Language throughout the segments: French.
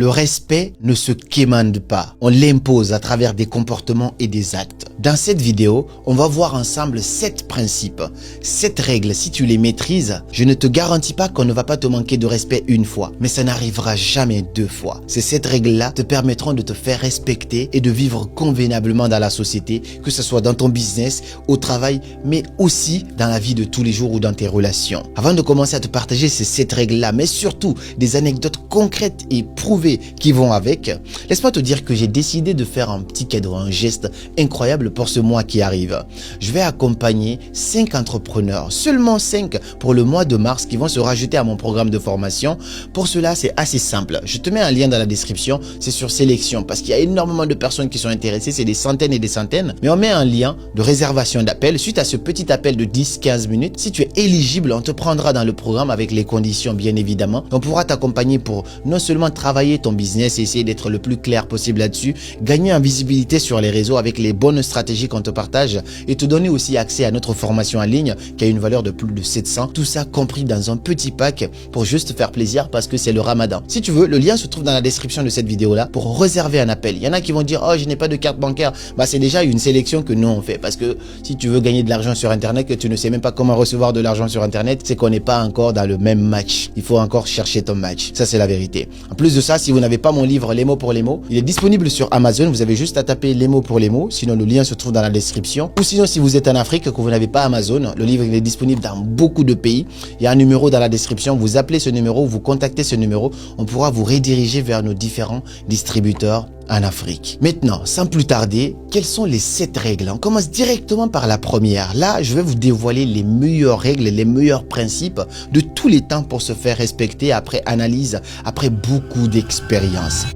Le respect ne se quémande pas, on l'impose à travers des comportements et des actes. Dans cette vidéo, on va voir ensemble 7 principes, 7 règles. Si tu les maîtrises, je ne te garantis pas qu'on ne va pas te manquer de respect une fois, mais ça n'arrivera jamais 2 fois. Ces 7 règles-là te permettront de te faire respecter et de vivre convenablement dans la société, que ce soit dans ton business, au travail, mais aussi dans la vie de tous les jours ou dans tes relations. Avant de commencer à te partager ces 7 règles-là, mais surtout des anecdotes concrètes et prouvées qui vont avec, laisse-moi te dire que j'ai décidé de faire un petit cadeau, un geste incroyable pour ce mois qui arrive. Je vais accompagner 5 entrepreneurs, seulement 5 pour le mois de mars qui vont se rajouter à mon programme de formation. Pour cela, c'est assez simple. Je te mets un lien dans la description, c'est sur sélection parce qu'il y a énormément de personnes qui sont intéressées, c'est des centaines et des centaines, mais on met un lien de réservation d'appel. Suite à ce petit appel de 10-15 minutes, si tu es éligible, on te prendra dans le programme avec les conditions bien évidemment. On pourra t'accompagner pour non seulement travailler ton business et essayer d'être le plus clair possible là-dessus, gagner en visibilité sur les réseaux avec les bonnes stratégies qu'on te partage et te donner aussi accès à notre formation en ligne qui a une valeur de plus de 700. Tout ça compris dans un petit pack pour juste faire plaisir parce que c'est le Ramadan. Si tu veux, le lien se trouve dans la description de cette vidéo-là pour réserver un appel. Il y en a qui vont dire « Oh, je n'ai pas de carte bancaire ». Bah, c'est déjà une sélection que nous on fait parce que si tu veux gagner de l'argent sur Internet, que tu ne sais même pas comment recevoir de l'argent sur Internet, c'est qu'on n'est pas encore dans le même match. Il faut encore chercher ton match. Ça, c'est la vérité. En plus de ça, si vous n'avez pas mon livre Les mots pour les mots, il est disponible sur Amazon. Vous avez juste à taper Les mots pour les mots. Sinon, le lien se trouve dans la description. Ou sinon, si vous êtes en Afrique et que vous n'avez pas Amazon, le livre il est disponible dans beaucoup de pays. Il y a un numéro dans la description. Vous appelez ce numéro, vous contactez ce numéro. On pourra vous rediriger vers nos différents distributeurs en Afrique. Maintenant, sans plus tarder, quelles sont les 7 règles? On commence directement par la première. Là, je vais vous dévoiler les meilleures règles, les meilleurs principes de tous les temps pour se faire respecter après analyse, après beaucoup d'expérience.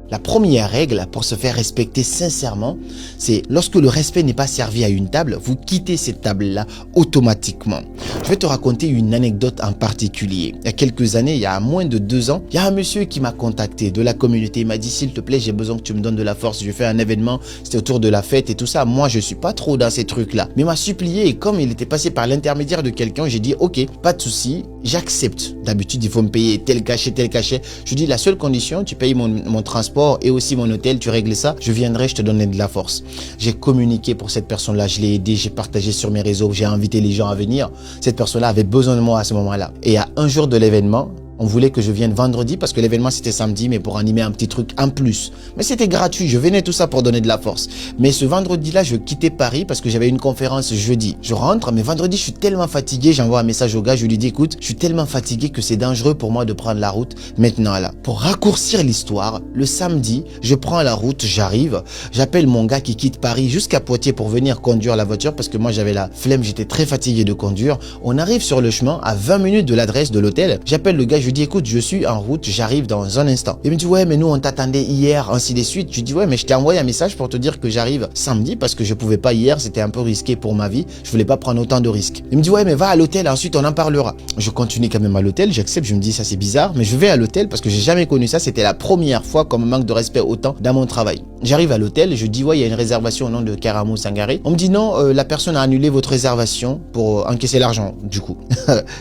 La première règle pour se faire respecter sincèrement, c'est lorsque le respect n'est pas servi à une table, vous quittez cette table-là automatiquement. Je vais te raconter une anecdote en particulier. Il y a quelques années, il y a moins de 2 ans, il y a un monsieur qui m'a contacté de la communauté. Il m'a dit, s'il te plaît, j'ai besoin que tu me donnes de la force. Je fais un événement, c'était autour de la fête et tout ça. Moi, je suis pas trop dans ces trucs-là. Mais il m'a supplié et comme il était passé par l'intermédiaire de quelqu'un, j'ai dit, ok, pas de souci, j'accepte. D'habitude, il faut me payer tel cachet, tel cachet. Je dis, la seule condition, tu payes mon transport et aussi mon hôtel, tu règles ça, je viendrai, je te donnerai de la force. J'ai communiqué pour cette personne-là, je l'ai aidé, j'ai partagé sur mes réseaux, j'ai invité les gens à venir. Cette personne-là avait besoin de moi à ce moment-là. Et à un jour de l'événement, on voulait que je vienne vendredi parce que l'événement c'était samedi, mais pour animer un petit truc en plus. Mais c'était gratuit, je venais tout ça pour donner de la force. Mais ce vendredi-là, je quittais Paris parce que j'avais une conférence jeudi. Je rentre, mais vendredi, je suis tellement fatigué, j'envoie un message au gars, je lui dis, écoute, je suis tellement fatigué que c'est dangereux pour moi de prendre la route maintenant là. Pour raccourcir l'histoire, le samedi, je prends la route, j'arrive, j'appelle mon gars qui quitte Paris jusqu'à Poitiers pour venir conduire la voiture parce que moi j'avais la flemme, j'étais très fatigué de conduire. On arrive sur le chemin à 20 minutes de l'adresse de l'hôtel. J'appelle le gars, je dis écoute, je suis en route, j'arrive dans un instant. Il me dit ouais mais nous on t'attendait hier, ainsi de suite. Je dis ouais mais je t'ai envoyé un message pour te dire que j'arrive samedi parce que je pouvais pas hier, c'était un peu risqué pour ma vie, je voulais pas prendre autant de risques. Il me dit ouais mais va à l'hôtel, ensuite on en parlera. Je continue quand même à l'hôtel, j'accepte, je me dis ça c'est bizarre, mais je vais à l'hôtel parce que j'ai jamais connu ça, c'était la première fois qu'on me manque de respect autant dans mon travail. J'arrive à l'hôtel, je dis ouais il y a une réservation au nom de Karamou Sangaré. On me dit non, la personne a annulé votre réservation pour encaisser l'argent du coup.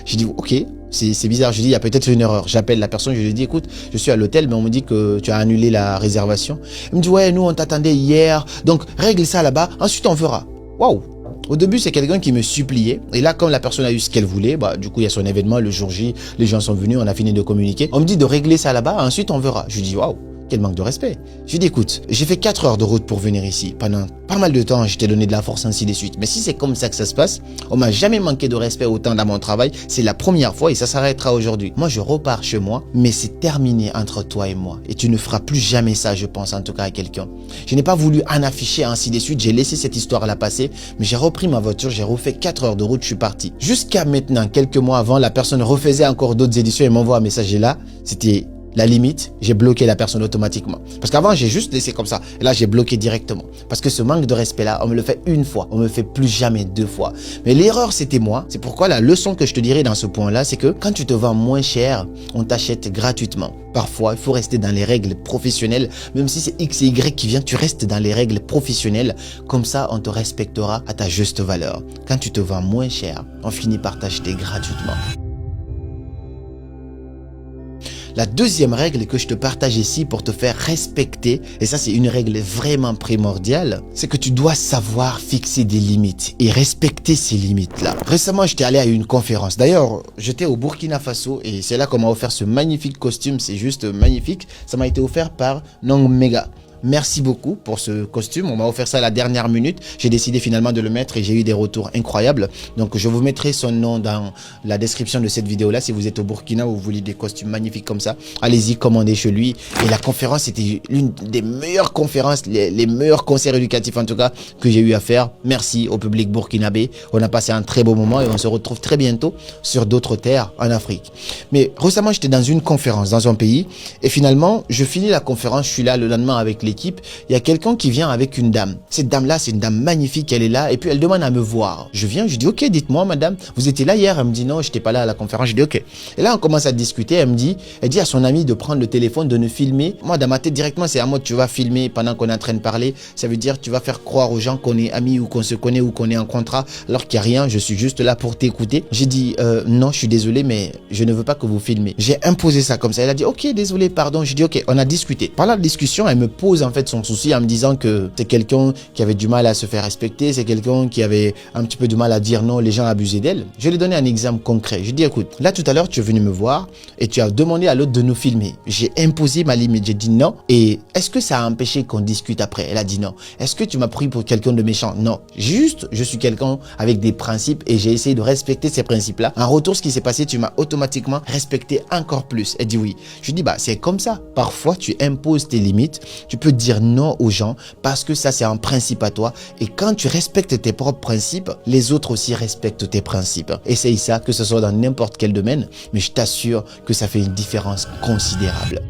Je dis ok. C'est bizarre, je dis il y a peut-être une erreur. J'appelle la personne, je lui dis écoute, je suis à l'hôtel mais on me dit que tu as annulé la réservation. Il me dit ouais nous on t'attendait hier, donc règle ça là-bas, ensuite on verra. Waouh. Au début, c'est quelqu'un qui me suppliait. Et là, comme la personne a eu ce qu'elle voulait, bah, du coup, il y a son événement, le jour J, les gens sont venus, on a fini de communiquer. On me dit de régler ça là-bas, ensuite on verra. Je lui dis waouh. Quel manque de respect. Je lui dis écoute, j'ai fait 4 heures de route pour venir ici. Pendant pas mal de temps, je t'ai donné de la force ainsi de suite. Mais si c'est comme ça que ça se passe, on m'a jamais manqué de respect autant dans mon travail. C'est la première fois et ça s'arrêtera aujourd'hui. Moi, je repars chez moi, mais c'est terminé entre toi et moi. Et tu ne feras plus jamais ça, je pense, en tout cas à quelqu'un. Je n'ai pas voulu en afficher ainsi de suite. J'ai laissé cette histoire-là passer, mais j'ai repris ma voiture, j'ai refait 4 heures de route, je suis parti. Jusqu'à maintenant, quelques mois avant, la personne refaisait encore d'autres éditions et m'envoie un message et là, c'était la limite, j'ai bloqué la personne automatiquement. Parce qu'avant, j'ai juste laissé comme ça. Et là, j'ai bloqué directement. Parce que ce manque de respect-là, on me le fait une fois. On me le fait plus jamais 2 fois. Mais l'erreur, c'était moi. C'est pourquoi la leçon que je te dirais dans ce point-là, c'est que quand tu te vends moins cher, on t'achète gratuitement. Parfois, il faut rester dans les règles professionnelles. Même si c'est X et Y qui vient, tu restes dans les règles professionnelles. Comme ça, on te respectera à ta juste valeur. Quand tu te vends moins cher, on finit par t'acheter gratuitement. La deuxième règle que je te partage ici pour te faire respecter, et ça c'est une règle vraiment primordiale, c'est que tu dois savoir fixer des limites et respecter ces limites-là. Récemment, j'étais allé à une conférence. D'ailleurs, j'étais au Burkina Faso et c'est là qu'on m'a offert ce magnifique costume. C'est juste magnifique. Ça m'a été offert par Nong Mega. Merci beaucoup pour ce costume. On m'a offert ça à la dernière minute. J'ai décidé finalement de le mettre et j'ai eu des retours incroyables. Donc, je vous mettrai son nom dans la description de cette vidéo-là. Si vous êtes au Burkina ou vous voulez des costumes magnifiques comme ça, allez-y, commandez chez lui. Et la conférence, c'était l'une des meilleures conférences, les meilleurs concerts éducatifs en tout cas, que j'ai eu à faire. Merci au public burkinabé. On a passé un très beau moment et on se retrouve très bientôt sur d'autres terres en Afrique. Mais récemment, j'étais dans une conférence dans un pays et finalement, je finis la conférence. Je suis là le lendemain avec l'équipe. Il y a quelqu'un qui vient avec une dame. Cette dame-là, c'est une dame magnifique, elle est là et puis elle demande à me voir. Je viens, je dis ok, dites-moi madame, vous étiez là hier? Elle me dit non, je n'étais pas là à la conférence. Je dis ok. Et là, on commence à discuter. Elle dit à son ami de prendre le téléphone, de nous filmer. Moi, dans ma tête directement, c'est à moi, tu vas filmer pendant qu'on est en train de parler. Ça veut dire tu vas faire croire aux gens qu'on est amis ou qu'on se connaît ou qu'on est en contrat alors qu'il n'y a rien. Je suis juste là pour t'écouter. J'ai dit non, je suis désolé, mais je ne veux pas que vous filmez. J'ai imposé ça comme ça. Elle a dit ok, désolé, pardon. Je dis ok, on a discuté. Pendant la discussion, elle me pose en fait son souci en me disant que c'est quelqu'un qui avait du mal à se faire respecter, c'est quelqu'un qui avait un petit peu du mal à dire non, les gens abusaient d'elle. Je lui ai donné un exemple concret. Je lui ai dit écoute, là tout à l'heure tu es venu me voir et tu as demandé à l'autre de nous filmer. J'ai imposé ma limite, j'ai dit non. Et est-ce que ça a empêché qu'on discute après? Elle a dit non. Est-ce que tu m'as pris pour quelqu'un de méchant? Non. Juste, je suis quelqu'un avec des principes et j'ai essayé de respecter ces principes-là. En retour, ce qui s'est passé, tu m'as automatiquement respecté encore plus. Elle dit oui. Je lui dis bah c'est comme ça. Parfois, tu imposes tes limites. Tu peux dire non aux gens parce que ça c'est un principe à toi et quand tu respectes tes propres principes, les autres aussi respectent tes principes. Essaye ça, que ce soit dans n'importe quel domaine, mais je t'assure que ça fait une différence considérable.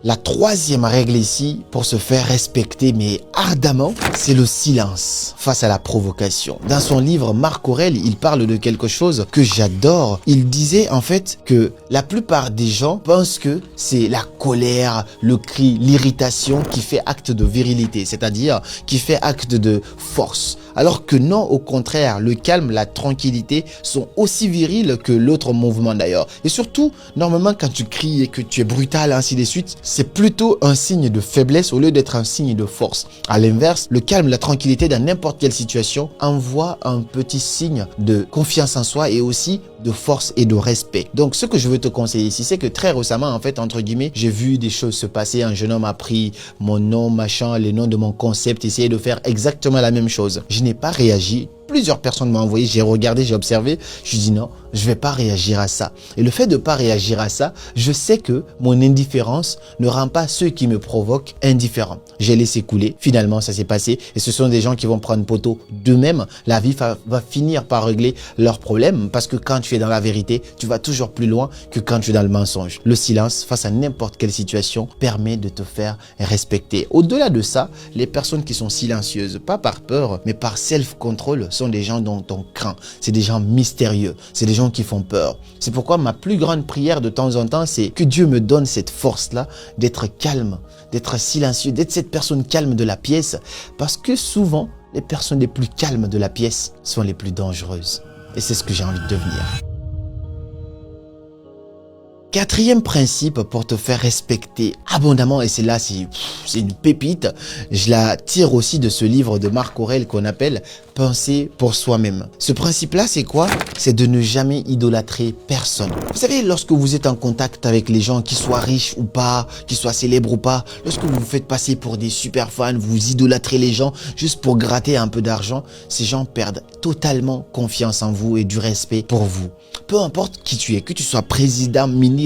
La troisième règle ici, pour se faire respecter, mais ardemment, c'est le silence face à la provocation. Dans son livre, Marc Aurèle, il parle de quelque chose que j'adore. Il disait en fait que la plupart des gens pensent que c'est la colère, le cri, l'irritation qui fait acte de virilité, c'est-à-dire qui fait acte de force. Alors que non, au contraire, le calme, la tranquillité sont aussi virils que l'autre mouvement d'ailleurs. Et surtout, normalement, quand tu cries et que tu es brutal, ainsi de suite, c'est plutôt un signe de faiblesse au lieu d'être un signe de force. À l'inverse, le calme, la tranquillité dans n'importe quelle situation envoie un petit signe de confiance en soi et aussi de force et de respect. Donc, ce que je veux te conseiller ici, c'est que très récemment, en fait, entre guillemets, j'ai vu des choses se passer. Un jeune homme a pris mon nom, machin, les noms de mon concept, essayé de faire exactement la même chose. Je n'ai pas réagi. Plusieurs personnes m'ont envoyé, j'ai regardé, j'ai observé, je dis non, je vais pas réagir à ça. Et le fait de pas réagir à ça, je sais que mon indifférence ne rend pas ceux qui me provoquent indifférents. J'ai laissé couler, finalement ça s'est passé et ce sont des gens qui vont prendre poteau d'eux-mêmes. La vie va finir par régler leurs problèmes parce que quand tu es dans la vérité, tu vas toujours plus loin que quand tu es dans le mensonge. Le silence face à n'importe quelle situation permet de te faire respecter. Au-delà de ça, les personnes qui sont silencieuses, pas par peur, mais par self-control, sont des gens dont on craint. C'est des gens mystérieux. C'est des gens qui font peur. C'est pourquoi ma plus grande prière de temps en temps, c'est que Dieu me donne cette force-là d'être calme, d'être silencieux, d'être cette personne calme de la pièce. Parce que souvent, les personnes les plus calmes de la pièce sont les plus dangereuses. Et c'est ce que j'ai envie de devenir. Quatrième principe pour te faire respecter abondamment, et c'est là, c'est une pépite, je la tire aussi de ce livre de Marc Aurèle qu'on appelle « Penser pour soi-même ». Ce principe-là, c'est quoi? C'est de ne jamais idolâtrer personne. Vous savez, lorsque vous êtes en contact avec les gens, qu'ils soient riches ou pas, qu'ils soient célèbres ou pas, lorsque vous vous faites passer pour des super fans, vous idolâtrez les gens juste pour gratter un peu d'argent, ces gens perdent totalement confiance en vous et du respect pour vous. Peu importe qui tu es, que tu sois président, ministre,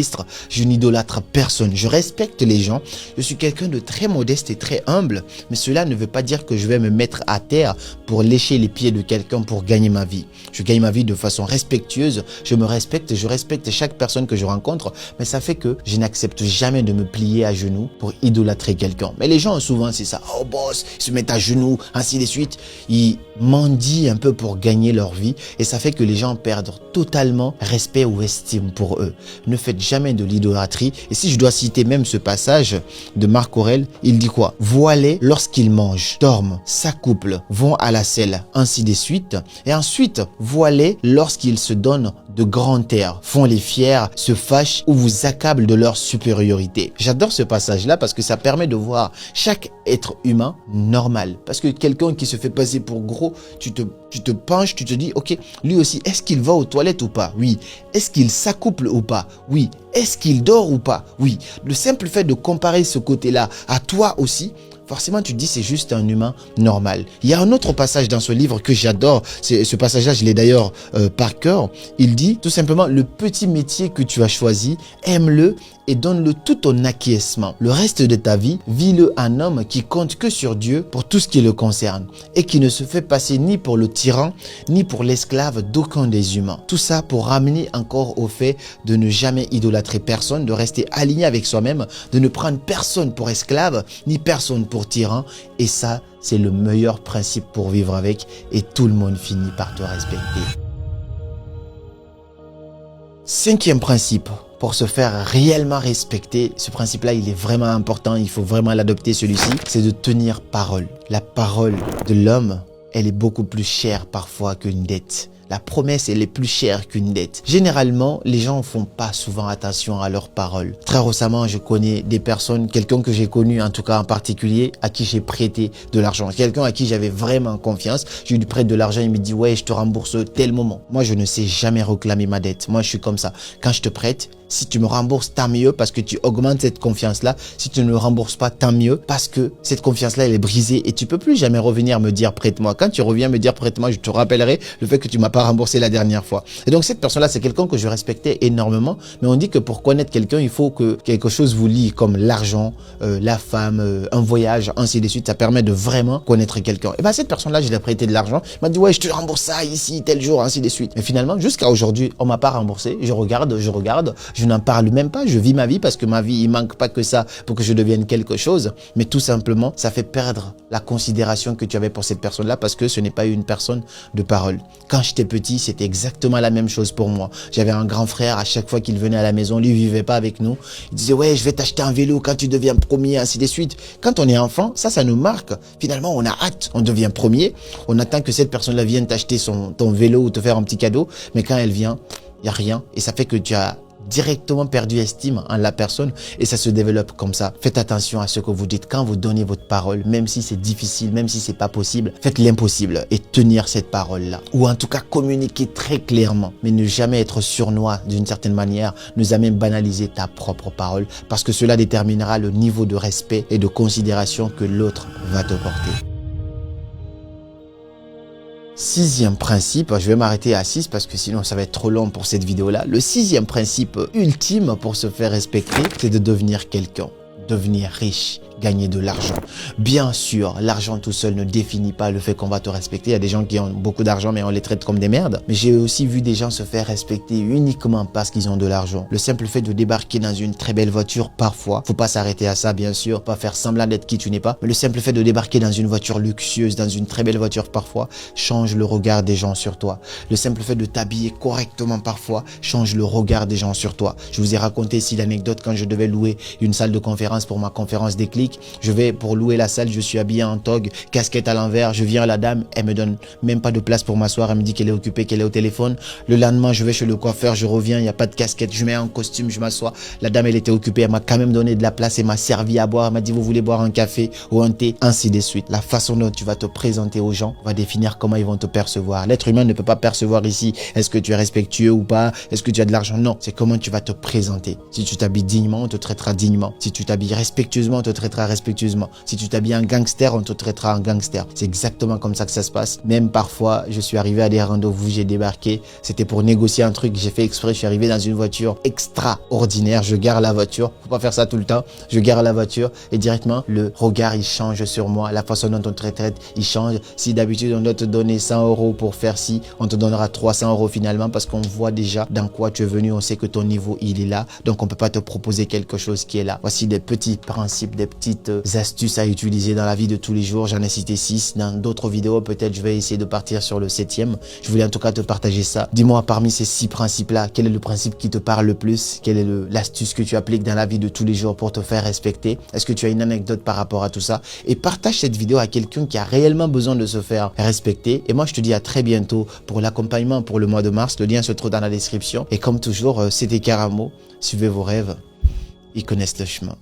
je n'idolâtre personne. Je respecte les gens. Je suis quelqu'un de très modeste et très humble, mais cela ne veut pas dire que je vais me mettre à terre pour lécher les pieds de quelqu'un pour gagner ma vie. Je gagne ma vie de façon respectueuse. Je me respecte, je respecte chaque personne que je rencontre, mais ça fait que je n'accepte jamais de me plier à genoux pour idolâtrer quelqu'un. Mais les gens, souvent, c'est ça. Oh boss, ils se mettent à genoux, ainsi de suite. Ils mendient un peu pour gagner leur vie et ça fait que les gens perdent totalement respect ou estime pour eux. Ne faites jamais de l'idolâtrie. Et si je dois citer même ce passage de Marc Aurèle, il dit quoi? Voilés lorsqu'ils mangent, dorment, s'accouplent, vont à la selle, ainsi de suite. Et ensuite, voilés lorsqu'ils se donnent de grands airs, font les fiers, se fâchent ou vous accablent de leur supériorité. J'adore ce passage-là parce que ça permet de voir chaque être humain normal. Parce que quelqu'un qui se fait passer pour gros, tu te penches, tu te dis, ok, lui aussi, est-ce qu'il va aux toilettes ou pas? Oui. Est-ce qu'il s'accouple ou pas? Oui. Est-ce qu'il dort ou pas? Oui. Le simple fait de comparer ce côté-là à toi aussi, forcément, tu te dis c'est juste un humain normal. Il y a un autre passage dans ce livre que j'adore. Ce passage-là, je l'ai d'ailleurs par cœur. Il dit tout simplement, le petit métier que tu as choisi, aime-le et donne-le tout ton acquiescement. Le reste de ta vie, vis-le un homme qui compte que sur Dieu pour tout ce qui le concerne et qui ne se fait passer ni pour le tyran, ni pour l'esclave d'aucun des humains. Tout ça pour ramener encore au fait de ne jamais idolâtrer personne, de rester aligné avec soi-même, de ne prendre personne pour esclave, ni personne pour tyran. Et ça, c'est le meilleur principe pour vivre avec et tout le monde finit par te respecter. Cinquième principe. Pour se faire réellement respecter, ce principe-là, il est vraiment important, il faut vraiment l'adopter celui-ci, c'est de tenir parole. La parole de l'homme, elle est beaucoup plus chère parfois qu'une dette. La promesse, elle est plus chère qu'une dette. Généralement, les gens ne font pas souvent attention à leurs paroles. Très récemment, je connais des personnes, quelqu'un que j'ai connu en tout cas en particulier, à qui j'ai prêté de l'argent. Quelqu'un à qui j'avais vraiment confiance. Je lui prête de l'argent, il me dit « ouais, je te rembourse tel moment ». Moi, je ne sais jamais réclamer ma dette. Moi, je suis comme ça. Quand je te prête, si tu me rembourses, tant mieux parce que tu augmentes cette confiance-là. Si tu ne me rembourses pas, tant mieux parce que cette confiance-là, elle est brisée et tu peux plus jamais revenir me dire prête-moi. Quand tu reviens me dire prête-moi, je te rappellerai le fait que tu m'as pas remboursé la dernière fois. Et donc, cette personne-là, c'est quelqu'un que je respectais énormément. Mais on dit que pour connaître quelqu'un, il faut que quelque chose vous lie comme l'argent, la femme, un voyage, ainsi de suite. Ça permet de vraiment connaître quelqu'un. Et bien, cette personne-là, je lui ai prêté de l'argent. Il m'a dit, ouais, je te rembourse ça ici, tel jour, ainsi de suite. Mais finalement, jusqu'à aujourd'hui, on m'a pas remboursé. Je regarde. Je n'en parle même pas, je vis ma vie parce que ma vie, il manque pas que ça pour que je devienne quelque chose. Mais tout simplement, ça fait perdre la considération que tu avais pour cette personne-là parce que ce n'est pas une personne de parole. Quand j'étais petit, c'était exactement la même chose pour moi. J'avais un grand frère, à chaque fois qu'il venait à la maison, lui, il vivait pas avec nous. Il disait, ouais, je vais t'acheter un vélo quand tu deviens premier, ainsi de suite. Quand on est enfant, ça nous marque. Finalement, on a hâte, on devient premier. On attend que cette personne-là vienne t'acheter ton vélo ou te faire un petit cadeau. Mais quand elle vient, il n'y a rien. Et ça fait que tu as directement perdu estime en la personne et ça se développe comme ça. Faites attention à ce que vous dites quand vous donnez votre parole, même si c'est difficile, même si c'est pas possible, faites l'impossible et tenir cette parole-là. Ou en tout cas communiquer très clairement, mais ne jamais être sournois d'une certaine manière, ne jamais banaliser ta propre parole parce que cela déterminera le niveau de respect et de considération que l'autre va te porter. Sixième principe, je vais m'arrêter à 6 parce que sinon ça va être trop long pour cette vidéo-là. Le sixième principe ultime pour se faire respecter, c'est de devenir quelqu'un, devenir riche, gagner de l'argent. Bien sûr, l'argent tout seul ne définit pas le fait qu'on va te respecter. Il y a des gens qui ont beaucoup d'argent mais on les traite comme des merdes. Mais j'ai aussi vu des gens se faire respecter uniquement parce qu'ils ont de l'argent. Le simple fait de débarquer dans une très belle voiture, parfois, faut pas s'arrêter à ça bien sûr, pas faire semblant d'être qui tu n'es pas. Mais le simple fait de débarquer dans une voiture luxueuse, dans une très belle voiture parfois, change le regard des gens sur toi. Le simple fait de t'habiller correctement parfois, change le regard des gens sur toi. Je vous ai raconté ici l'anecdote quand je devais louer une salle de conférence pour ma conférence Déclic. Je vais pour louer la salle, je suis habillé en toge, casquette à l'envers, je viens à la dame, elle me donne même pas de place pour m'asseoir, elle me dit qu'elle est occupée, qu'elle est au téléphone. Le lendemain, je vais chez le coiffeur, je reviens, il n'y a pas de casquette, je mets un costume, je m'assois. La dame, elle était occupée, elle m'a quand même donné de la place, elle m'a servi à boire, elle m'a dit vous voulez boire un café ou un thé, ainsi de suite. La façon dont tu vas te présenter aux gens va définir comment ils vont te percevoir. L'être humain ne peut pas percevoir ici, est-ce que tu es respectueux ou pas, est-ce que tu as de l'argent, non, c'est comment tu vas te présenter. Si tu t'habilles dignement, on te traitera dignement. Si tu t'habilles respectueusement, on te traitera respectueusement. Si tu t'habilles en gangster, on te traitera en gangster. C'est exactement comme ça que ça se passe. Même parfois, je suis arrivé à des rendez-vous, j'ai débarqué. C'était pour négocier un truc, j'ai fait exprès, je suis arrivé dans une voiture extraordinaire. Je gare la voiture. Faut pas faire ça tout le temps. Je gare la voiture et directement, le regard, il change sur moi. La façon dont on te traite, il change. Si d'habitude, on doit te donner 100 € pour faire ci, on te donnera 300 € finalement parce qu'on voit déjà dans quoi tu es venu. On sait que ton niveau, il est là. Donc, on peut pas te proposer quelque chose qui est là. Voici des petits principes, des petites astuces à utiliser dans la vie de tous les jours. J'en ai cité 6. Dans d'autres vidéos, peut-être je vais essayer de partir sur le 7e. Je voulais en tout cas te partager ça. Dis-moi parmi ces 6 principes-là, quel est le principe qui te parle le plus? Quelle est l'astuce que tu appliques dans la vie de tous les jours pour te faire respecter? Est-ce que tu as une anecdote par rapport à tout ça? Et partage cette vidéo à quelqu'un qui a réellement besoin de se faire respecter. Et moi, je te dis à très bientôt pour l'accompagnement pour le mois de mars. Le lien se trouve dans la description. Et comme toujours, c'était Karamo. Suivez vos rêves. Ils connaissent le chemin.